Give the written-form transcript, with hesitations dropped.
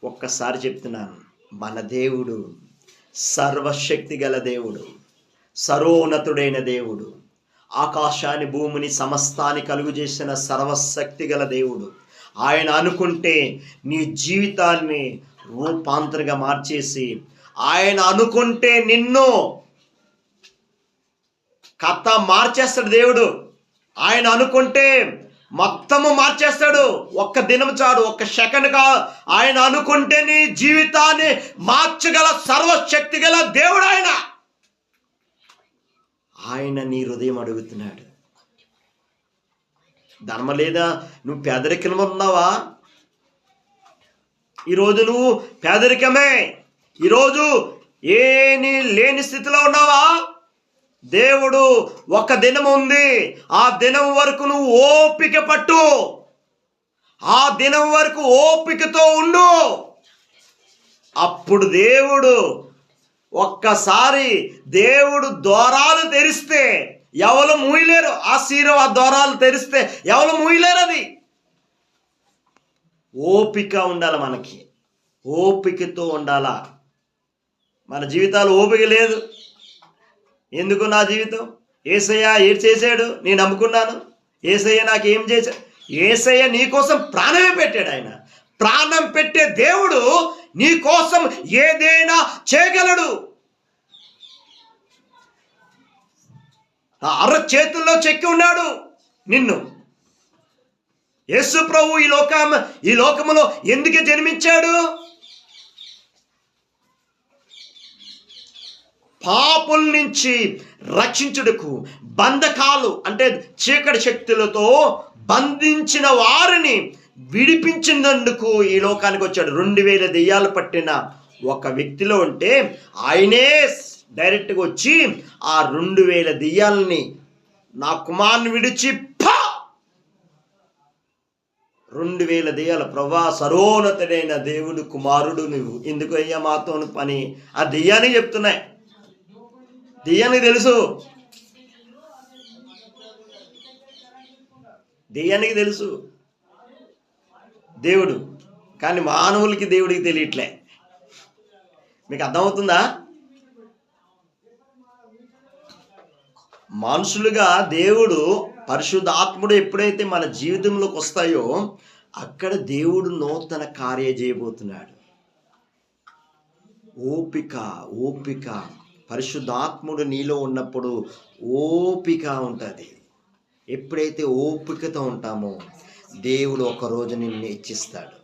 ఒక్కసారి చెప్తున్నాను, మన దేవుడు సర్వశక్తి గల దేవుడు, సర్వోన్నతుడైన దేవుడు, ఆకాశాన్ని భూమిని సమస్తాన్ని కలుగు చేసిన సర్వశక్తి గల దేవుడు. ఆయన అనుకుంటే నీ జీవితాన్ని రూపాంతరంగా మార్చేసి, ఆయన అనుకుంటే నిన్ను కథ మార్చేస్తాడు దేవుడు. ఆయన అనుకుంటే మొత్తము మార్చేస్తాడు. ఒక్క దినం చాడు, ఒక్క సెకండ్గా ఆయన అనుకుంటే నీ జీవితాన్ని మార్చగల సర్వశక్తి గల దేవుడు ఆయన. ఆయన నీ హృదయం అడుగుతున్నాడు. ధర్మ లేదా? నువ్వు పేదరికంలో ఉన్నావా? ఈరోజు నువ్వు పేదరికమే, ఈరోజు ఏమీ లేని స్థితిలో ఉన్నావా? దేవుడు ఒక దినం ఉంది, ఆ దినం వరకు నువ్వు ఓపిక పట్టు, ఆ దినం వరకు ఓపికతో ఉండు. అప్పుడు దేవుడు ఒక్కసారి దేవుడు ద్వారాలు తెరిస్తే ఎవరు మూయలేరు. ఆ ద్వారాలు తెరిస్తే ఎవరు మూయలేరు. అది ఓపిక ఉండాలి, మనకి ఓపికతో ఉండాలా. మన జీవితాలు ఓపిక లేదు. ఎందుకు నా జీవితం? యేసయ్య ఏం చేశాడు? నేను నమ్ముకున్నాను. యేసయ్య నాకు ఏం చేశాడు? యేసయ్య నీ కోసం ప్రాణమే పెట్టాడు. ఆయన ప్రాణం పెట్టే దేవుడు నీ కోసం ఏదైనా చేయగలడు. అర చేతుల్లో చెక్కి ఉన్నాడు నిన్ను. యేసు ప్రభు ఈ లోకములో ఎందుకు జన్మించాడు? పాపుల నుంచి రక్షించుటకు, బంధకాలు అంటే చీకటి శక్తులతో బంధించిన వారిని విడిపించినందుకు ఈ లోకానికి వచ్చాడు. 2000 దెయ్యాలు పట్టిన ఒక వ్యక్తిలో ఉంటే ఆయనే డైరెక్ట్గా వచ్చి ఆ 2000 దెయ్యాలని నా కుమారుని విడిచి 2000 దెయ్యాలు, ప్రభా సర్వోన్నతుడైన దేవుడు కుమారుడు నువ్వు, ఎందుకు అయ్యా మాతో పని? ఆ దెయ్యానికి చెప్తున్నాయి. దెయ్యానికి తెలుసు, దెయ్యానికి తెలుసు దేవుడు, కానీ మానవులకి దేవుడికి తెలియట్లే. మీకు అర్థమవుతుందా? మనుషులుగా దేవుడు పరిశుద్ధాత్ముడు ఎప్పుడైతే మన జీవితంలోకి వస్తాయో అక్కడ దేవుడు నూతన కార్య చేయబోతున్నాడు. ఓపిక పరిశుద్ధాత్ముడు నీలో ఉన్నప్పుడు ఓపిక ఉంటుంది. ఎప్పుడైతే ఓపికతో ఉంటామో దేవుడు ఒకరోజు నిన్ను హెచ్చిస్తాడు.